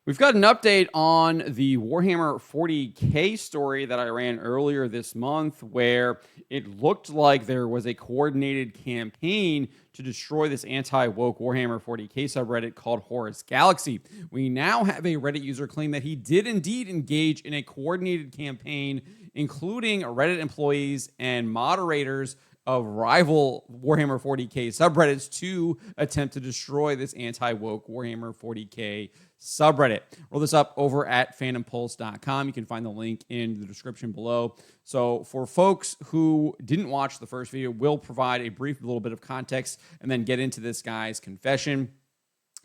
We've got an update on the Warhammer 40K story that I ran earlier this month, where it looked like there was a coordinated campaign to destroy this anti-woke Warhammer 40K subreddit called HorusGalaxy. We now have a Reddit user claim that he did indeed engage in a coordinated campaign, including Reddit employees and moderators of rival Warhammer 40K subreddits to attempt to destroy this anti-woke Warhammer 40K subreddit. Roll this up over at phantompulse.com. You can find the link in the description below. So for folks who didn't watch the first video, we'll provide a brief little bit of context and then get into this guy's confession.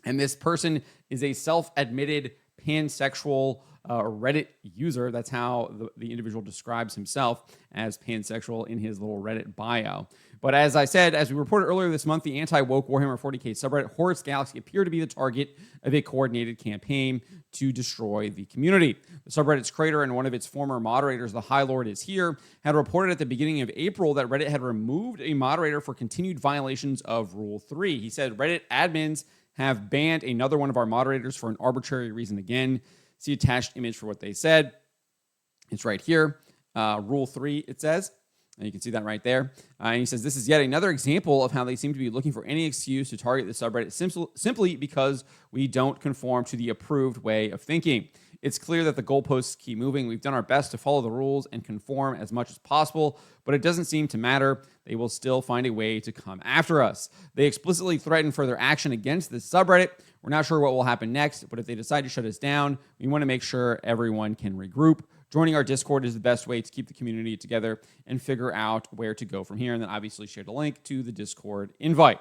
And this person is a self-admitted pansexual Reddit user. That's how the individual describes himself, as pansexual, in his little Reddit bio. But as I said, as we reported earlier this month, the anti-woke Warhammer 40K subreddit HorusGalaxy appeared to be the target of a coordinated campaign to destroy the community. The subreddit's creator and one of its former moderators, the High Lord Is Here, had reported at the beginning of April that Reddit had removed a moderator for continued violations of Rule 3. He said Reddit admins have banned another one of our moderators for an arbitrary reason again. See attached image for what they said. It's right here. Rule 3, it says. And you can see that right there. And he says, this is yet another example of how they seem to be looking for any excuse to target the subreddit simply because we don't conform to the approved way of thinking. It's clear that the goalposts keep moving. We've done our best to follow the rules and conform as much as possible, but it doesn't seem to matter. They will still find a way to come after us. They explicitly threaten further action against this subreddit. We're not sure what will happen next, but if they decide to shut us down, we want to make sure everyone can regroup. Joining our Discord is the best way to keep the community together and figure out where to go from here. And then obviously shared a link to the Discord invite.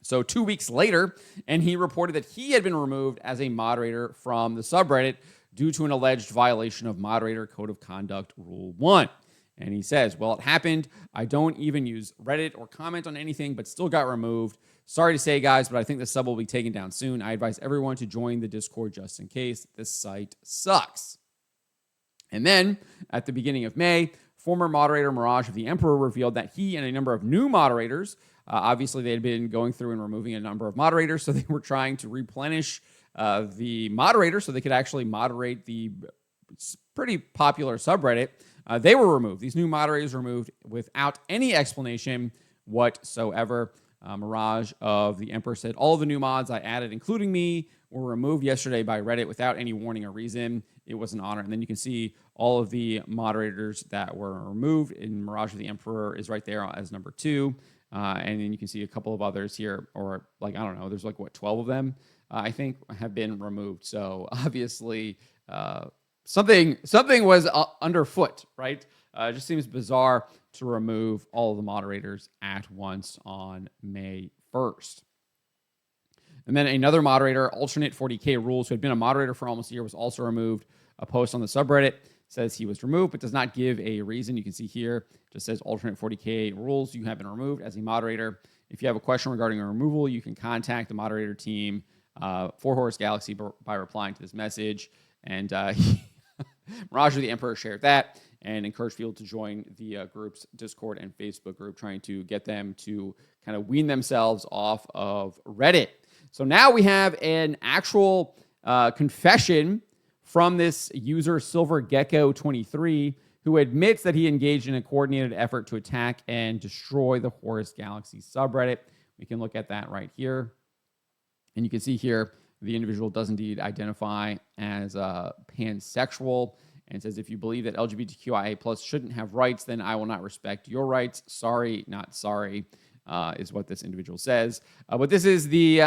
So 2 weeks later, and he reported that he had been removed as a moderator from the subreddit due to an alleged violation of Moderator Code of Conduct Rule 1. And he says, well, it happened. I don't even use Reddit or comment on anything, but still got removed. Sorry to say, guys, but I think the sub will be taken down soon. I advise everyone to join the Discord just in case. This site sucks. And then, at the beginning of May, former moderator Mirage of the Emperor revealed that he and a number of new moderators, obviously they had been going through and removing a number of moderators, so they were trying to replenish the moderators so they could actually moderate the pretty popular subreddit. They were removed. These new moderators were removed without any explanation whatsoever. Mirage of the Emperor said, all the new mods I added, including me, were removed yesterday by Reddit without any warning or reason. It was an honor. And then you can see all of the moderators that were removed. And Mirage of the Emperor is right there as number 2. And then you can see a couple of others here, or like, I don't know, there's like, 12 of them, I think, have been removed. So obviously, something was underfoot, right? It just seems bizarre to remove all of the moderators at once on May 1st. And then another moderator, Alternate 40K Rules, who had been a moderator for almost a year, was also removed. A post on the subreddit says he was removed, but does not give a reason. You can see here, just says Alternate 40K Rules, you have been removed as a moderator. If you have a question regarding a removal, you can contact the moderator team for HorusGalaxy by replying to this message. And Mirage of the Emperor shared that and encouraged people to join the group's Discord and Facebook group, trying to get them to kind of wean themselves off of Reddit. So now we have an actual confession from this user, SilverGecko23, who admits that he engaged in a coordinated effort to attack and destroy the HorusGalaxy subreddit. We can look at that right here. And you can see here, the individual does indeed identify as pansexual and says, if you believe that LGBTQIA+ shouldn't have rights, then I will not respect your rights. Sorry, not sorry, is what this individual says. But this is the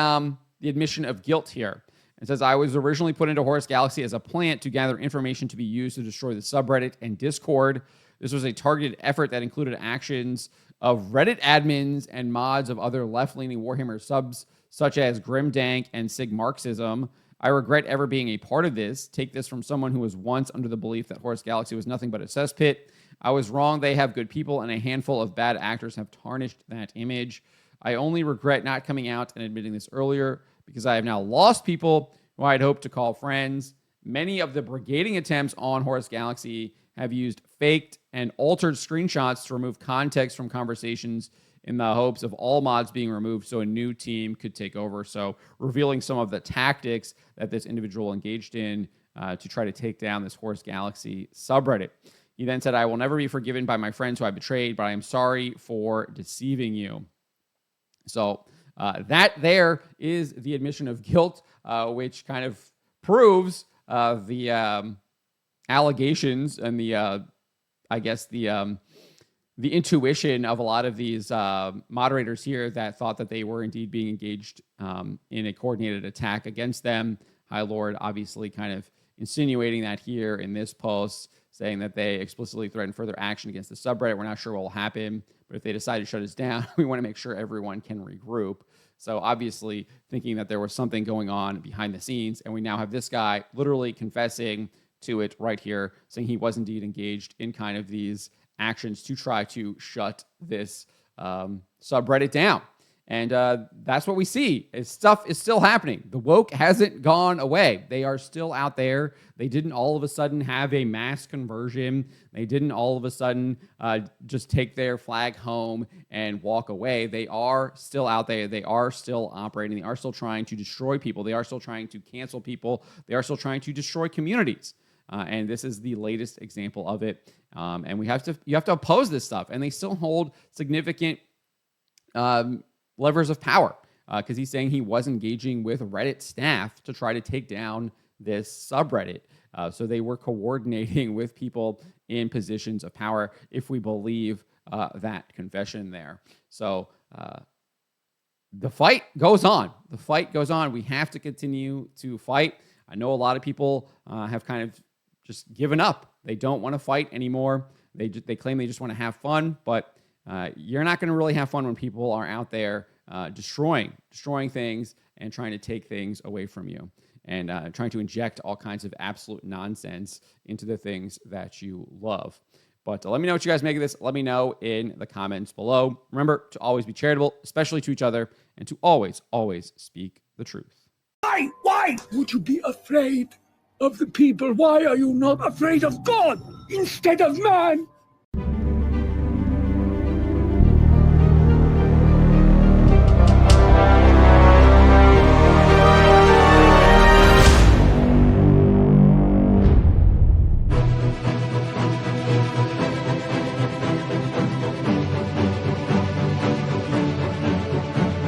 admission of guilt here. It says, I was originally put into HorusGalaxy as a plant to gather information to be used to destroy the subreddit and Discord. This was a targeted effort that included actions of Reddit admins and mods of other left-leaning Warhammer subs, such as Grimdank and Sig Marxism. I regret ever being a part of this. Take this from someone who was once under the belief that HorusGalaxy was nothing but a cesspit. I was wrong. They have good people, and a handful of bad actors have tarnished that image. I only regret not coming out and admitting this earlier, because I have now lost people who I had hoped to call friends. Many of the brigading attempts on HorusGalaxy have used faked and altered screenshots to remove context from conversations in the hopes of all mods being removed so a new team could take over. So revealing some of the tactics that this individual engaged in to try to take down this HorusGalaxy subreddit. He then said, "I will never be forgiven by my friends who I betrayed, but I am sorry for deceiving you." So that there is the admission of guilt, which kind of proves the allegations and the intuition of a lot of these moderators here that thought that they were indeed being engaged in a coordinated attack against them. High Lord obviously kind of insinuating that here in this post, saying that they explicitly threatened further action against the subreddit. We're not sure what will happen, but if they decide to shut us down, we want to make sure everyone can regroup. So obviously thinking that there was something going on behind the scenes, and we now have this guy literally confessing to it right here, saying he was indeed engaged in kind of these actions to try to shut this subreddit down. And that's what we see. Stuff is still happening. The woke hasn't gone away. They are still out there. They didn't all of a sudden have a mass conversion. They didn't all of a sudden just take their flag home and walk away. They are still out there. They are still operating. They are still trying to destroy people. They are still trying to cancel people. They are still trying to destroy communities. And this is the latest example of it. And you have to oppose this stuff. And they still hold significant levers of power, because he's saying he was engaging with Reddit staff to try to take down this subreddit. So they were coordinating with people in positions of power, if we believe that confession there. So the fight goes on. The fight goes on. We have to continue to fight. I know a lot of people have kind of just given up. They don't want to fight anymore. They claim they just want to have fun, but you're not going to really have fun when people are out there destroying things and trying to take things away from you, and trying to inject all kinds of absolute nonsense into the things that you love. But let me know what you guys make of this. Let me know in the comments below. Remember to always be charitable, especially to each other, and to always, always speak the truth. Why would you be afraid of the people? Why are you not afraid of God instead of man?